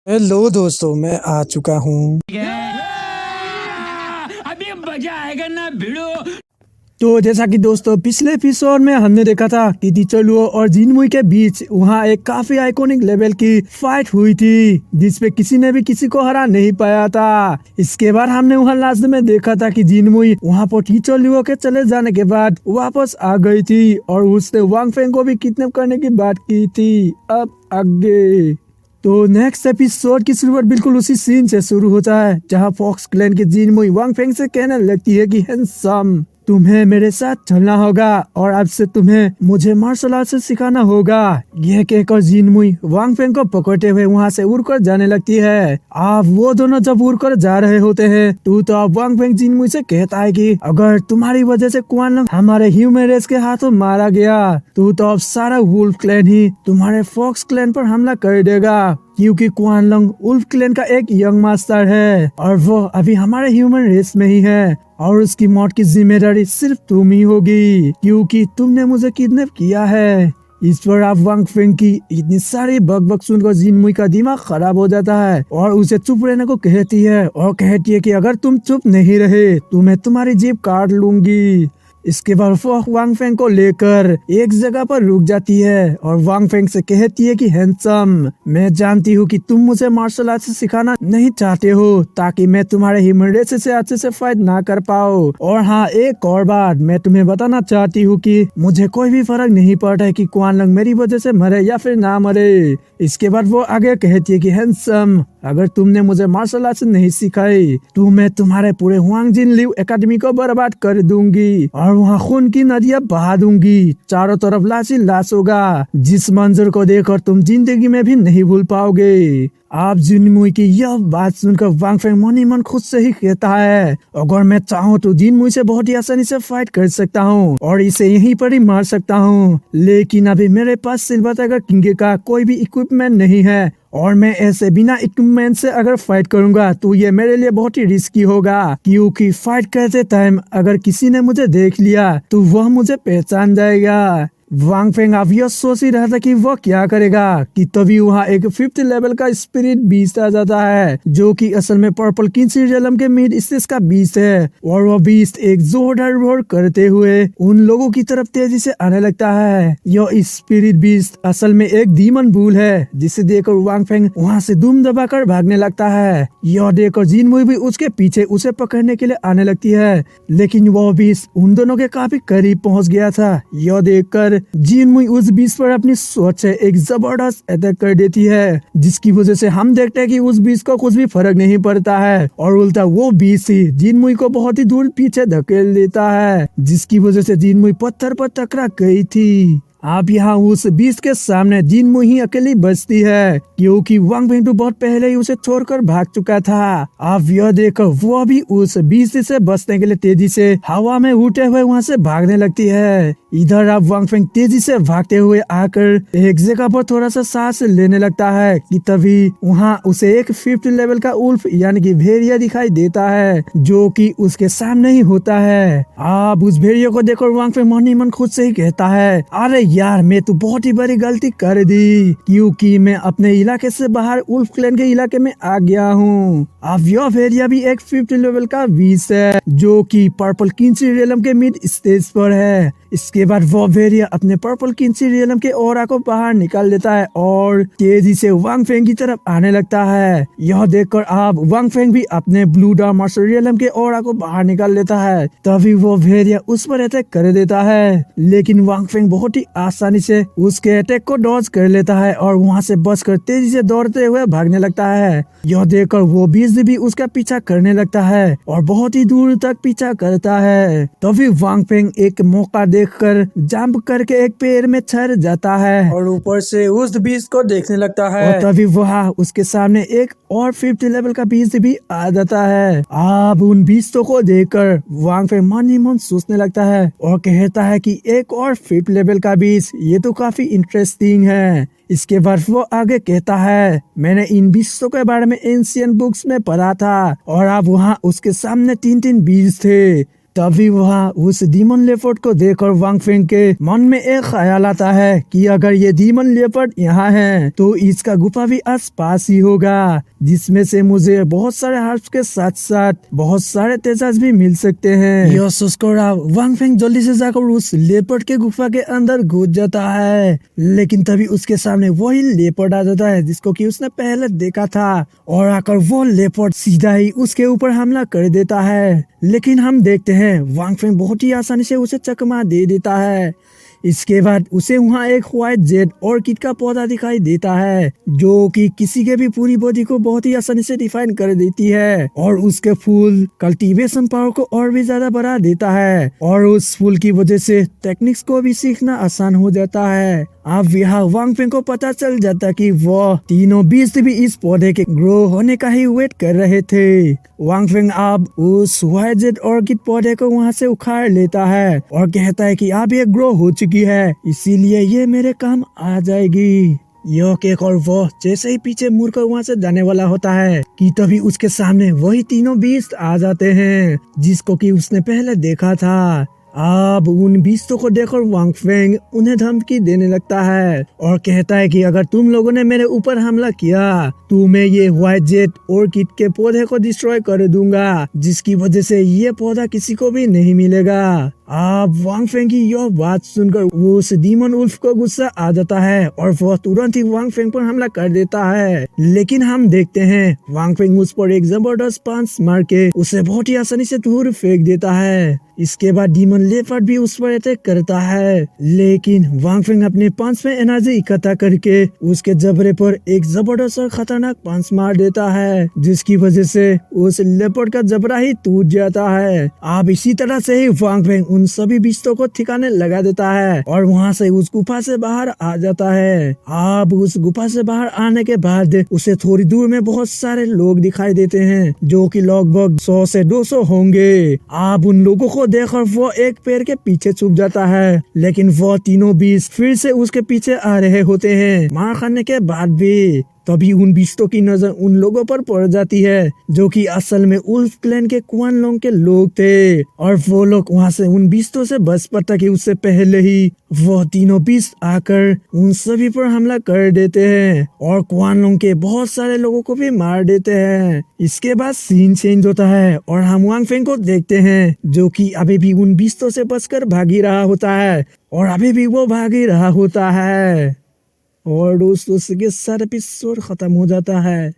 Hello दोस्तों, मैं आ चुका हूँ। अभी मजा आएगा ना भिड़ो। तो जैसा कि दोस्तों पिछले एपिसोड में हमने देखा था कि टीचर और जिनमुई के बीच वहाँ एक काफी आइकॉनिक लेवल की फाइट हुई थी, जिसपे किसी ने भी किसी को हरा नहीं पाया था। इसके बाद हमने वहाँ लास्ट में देखा था कि जिनमुई वहाँ पर टीचर लियो के चले जाने के बाद वापस आ गई थी और उसने वांग फेंग को भी किडनैप करने की बात की थी। अब आगे तो नेक्स्ट एपिसोड की शुरुआत बिल्कुल उसी सीन से शुरू होता है, जहां फॉक्स क्लैन की जिनमुई वांग फेंग से कहने लगती है कि हैंडसम, तुम्हें मेरे साथ चलना होगा और अब से तुम्हें मुझे मार्शल आर्ट से सिखाना होगा। यह कहकर जिनमुई वांग फेंग को पकड़ते हुए वहां से उड़कर जाने लगती है। अब वो दोनों जब उड़कर जा रहे होते हैं तो अब वांग फेंग जिनमुई से कहता है कि अगर तुम्हारी वजह से क्वानलंग हमारे ह्यूमन रेस के हाथों मारा गया तो अब सारा वुल्फ क्लैन ही तुम्हारे फॉक्स क्लैन पर हमला कर देगा, क्योंकि क्वानलंग वुल्फ क्लैन का एक यंग मास्टर है और वो अभी हमारे ह्यूमन रेस में ही है और उसकी मौत की जिम्मेदारी सिर्फ तुम ही होगी, क्योंकि तुमने मुझे किडनैप किया है। इस पर आप वांग फेंग की इतनी सारी बक सुनकर जिनमुई का दिमाग खराब हो जाता है और उसे चुप रहने को कहती है कि अगर तुम चुप नहीं रहे तो मैं तुम्हारी जीभ काट लूंगी। इसके बाद वो वांग फेंग को लेकर एक जगह पर रुक जाती है और वांग फेंग से कहती है कि हैंडसम, मैं जानती हूँ कि तुम मुझे मार्शल आर्ट से सिखाना नहीं चाहते हो ताकि मैं तुम्हारे ह्यूमन रेस से अच्छे से फाइट ना कर पाओ। और हाँ, एक और बात मैं तुम्हें बताना चाहती हूँ कि मुझे कोई भी फर्क नहीं पड़ता है कि क्वानलंग मेरी वजह से मरे या फिर ना मरे। इसके बाद वो आगे कहती है कि हैंडसम, अगर तुमने मुझे मार्शल आर्ट नहीं सिखाई तो मैं तुम्हारे पूरे हुआंग जिन लिव एकेडमी को बर्बाद कर दूंगी और वहाँ खून की नदियाँ बहा दूंगी। चारों तरफ लाश ही लाश होगा, जिस मंजर को देखकर तुम जिंदगी में भी नहीं भूल पाओगे। आप जिनमुई की यह बात सुनकर वांग फेंग मन ही मन खुद से ही कहता है, अगर मैं चाहूँ तो जिनमुई से बहुत ही आसानी से फाइट कर सकता हूँ और इसे यहीं पर ही मार सकता हूँ, लेकिन अभी मेरे पास सिल्वर टाइगर किंग का कोई भी इक्विपमेंट नहीं है और मैं ऐसे बिना इक्विपमेंट से अगर फाइट करूंगा तो ये मेरे लिए बहुत ही रिस्की होगा, क्योंकि फाइट करते टाइम अगर किसी ने मुझे देख लिया तो वह मुझे पहचान जाएगा। वांग फेंग अब यह सोच ही रहा था कि वह क्या करेगा कि तभी वहाँ एक 5th लेवल का स्पिरिट बीस्ट आ जाता है, जो कि असल में पर्पल किंसी रियलम के मिड स्टेज का बीस्ट है और वह बीस्ट एक जोरदार रोर करते हुए उन लोगों की तरफ तेजी से आने लगता है। यह स्पिरिट बीस्ट असल में एक डीमन बुल है, जिसे देखकर वांग फेंग वहाँ से दुम दबाकर भागने लगता है। यह देखकर जिनमुई भी उसके पीछे उसे पकड़ने के लिए आने लगती है, लेकिन वह बीस्ट उन दोनों के काफी करीब पहुँच गया था। यह देखकर जिनमुई उस बीस्ट पर अपनी सोच से एक जबरदस्त अटैक कर देती है, जिसकी वजह से हम देखते हैं कि उस बीस्ट को कुछ भी फर्क नहीं पड़ता है और उल्टा वो बीस्ट ही जिनमुई को बहुत ही दूर पीछे धकेल देता है, जिसकी वजह से जिनमुई पत्थर पर टकरा गई थी। आप यहाँ उस बीस्ट के सामने जिनमुई ही अकेली बचती है, क्योंकि वांग फेंग तो बहुत पहले ही उसे छोड़कर भाग चुका था। आप यह देखकर वो भी उस बीस्ट से बचने के लिए तेजी से हवा में उड़ते हुए वहाँ से भागने लगती है। इधर आप वांग फेंग तेजी से भागते हुए आकर एक जगह पर थोड़ा सा सांस लेने लगता है कि तभी वहाँ उसे एक 5th लेवल का उल्फ यानी कि भेड़िया दिखाई देता है, जो कि उसके सामने ही होता है। आप उस भेड़िया को देखकर वांग फेंग मन ही मन खुद से ही कहता है, अरे यार, मैं तो बहुत ही बड़ी गलती कर दी, क्योंकि मैं अपने इलाके से बाहर उल्फ क्लैन के इलाके में आ गया हूँ। अब यह भेड़िया भी एक 5th लेवल का बीस्ट है, जो कि पर्पल किंसी रियलम के मिड स्टेज पर है। इसके बाद वो भेड़िया अपने पर्पल किंसी रियलम के ऑरा को बाहर निकाल देता है और तेजी से वांग फेंग की तरफ आने लगता है। यह देखकर आप वांग फेंग भी अपने ब्लू डार्क मास्टर रियलम के ऑरा को बाहर निकाल लेता है। तभी वो भेड़िया उस पर अटैक कर देता है, लेकिन वांग फेंग बहुत ही आसानी से उसके अटैक को डॉज कर लेता है और वहाँ से बचकर तेजी से दौड़ते हुए भागने लगता है। यह देखकर वो बीस्ट भी उसका पीछा करने लगता है और बहुत ही दूर तक पीछा करता है। तभी वांग फेंग एक मौका देखकर जंप करके एक पेड़ में चढ़ जाता है और ऊपर से उस बीस्ट को देखने लगता है और तभी वहाँ उसके सामने एक और 5th लेवल का बीस्ट भी आ जाता है। अब उन बीस्तों को देखकर वांग फेंग मन ही मन सोचने लगता है और कहता है कि एक और 5th लेवल का बीस्ट, ये तो काफी इंटरेस्टिंग है। इसके बाद वो आगे कहता है, मैंने इन बीस्तों के बारे में एंशिएंट बुक्स में पढ़ा था और अब वहाँ उसके सामने 3 बीज थे, तभी वहाँ उस डीमन लेपर्ड को देखकर वांग फेंग के मन में एक ख्याल आता है कि अगर ये डीमन लेपर्ड यहाँ है तो इसका गुफा भी आस पास ही होगा, जिसमें से मुझे बहुत सारे हर्ब्स के साथ साथ बहुत सारे तेजाब भी मिल सकते हैं। यह सोचकर वांग फेंग जल्दी से जाकर उस लेपर्ड के गुफा के अंदर घुस जाता है, लेकिन तभी उसके सामने वही लेपर्ड आ जाता है जिसको कि उसने पहले देखा था, और आकर वो लेपर्ड सीधा ही उसके ऊपर हमला कर देता है। लेकिन हम देखते हैं वांग फेंग बहुत ही आसानी से उसे चकमा दे देता है। इसके बाद उसे वहाँ एक व्हाइट जेड ऑर्किड का पौधा दिखाई देता है जो कि किसी के भी पूरी बॉडी को बहुत ही आसानी से डिफाइन कर देती है, और उसके फूल कल्टीवेशन पावर को और भी ज्यादा बढ़ा देता है, और उस फूल की वजह से टेक्निक्स को भी सीखना आसान हो जाता है। अब यहाँ वांग फेंग को पता चल जाता कि वो तीनों बीस्ट भी इस पौधे के ग्रो होने का ही वेट कर रहे थे। वांग फेंग अब उस व्हाइट जेड ऑर्किड पौधे को वहाँ से उखाड़ लेता है और कहता है कि अब ये ग्रो हो चुकी है, इसीलिए ये मेरे काम आ जाएगी। यह केक और वो जैसे ही पीछे मुड़कर वहाँ से जाने वाला होता है कि तभी उसके सामने वही तीनों बीस्ट आ जाते हैं जिसको कि उसने पहले देखा था। अब उन बीस्तों को देखकर वांग फेंग उन्हें धमकी देने लगता है और कहता है कि अगर तुम लोगों ने मेरे ऊपर हमला किया तो मैं ये व्हाइट जेड ऑर्किड के पौधे को डिस्ट्रॉय कर दूंगा, जिसकी वजह से ये पौधा किसी को भी नहीं मिलेगा। अब वांग फेंग की यह बात सुनकर वो उस डीमन उल्फ को गुस्सा आ जाता है और वह तुरंत ही वांग फेंग पर हमला कर देता है। लेकिन हम देखते हैं वांग फेंग उस पर एक जबरदस्त पंच मार के उसे बहुत ही आसानी से दूर फेंक देता है। इसके बाद डीमन लेपर्ड भी उस पर अटैक करता है, लेकिन वांग फेंग अपने पंच में एनर्जी इकट्ठा करके उसके जबड़े पर एक जबरदस्त और खतरनाक पंच मार देता है, जिसकी वजह से उस लेपर्ड का जबड़ा ही टूट जाता है। अब इसी तरह से ही वांग फेंग उन सभी बिस्तों को ठिकाने लगा देता है और वहाँ से उस गुफा से बाहर आ जाता है। अब उस गुफा से बाहर आने के बाद उसे थोड़ी दूर में बहुत सारे लोग दिखाई देते हैं जो कि लगभग 100 से 200 होंगे। अब उन लोगों को देखकर वो एक पेड़ के पीछे छुप जाता है, लेकिन वो तीनों बीस्ट फिर से उसके पीछे आ रहे होते हैं मार खाने के बाद भी। तभी उन बिस्तों की नजर उन लोगों पर पड़ जाती है जो कि असल में उल्फ क्लैन के क्वान लोंग के लोग थे, और वो लोग वहाँ से उन बिस्तों से बच पड़ता कि उससे पहले ही वो तीनों बिस्त आकर उन सभी पर हमला कर देते हैं और क्वान लोंग के बहुत सारे लोगों को भी मार देते हैं। इसके बाद सीन चेंज होता है और हम वांग फेंग को देखते हैं जो कि अभी भी उन बिस्तों से बचकर भाग ही रहा होता है, और अभी भी वो भाग ही रहा होता है। और दोस्तों के साथ एपिसोड खत्म हो जाता है।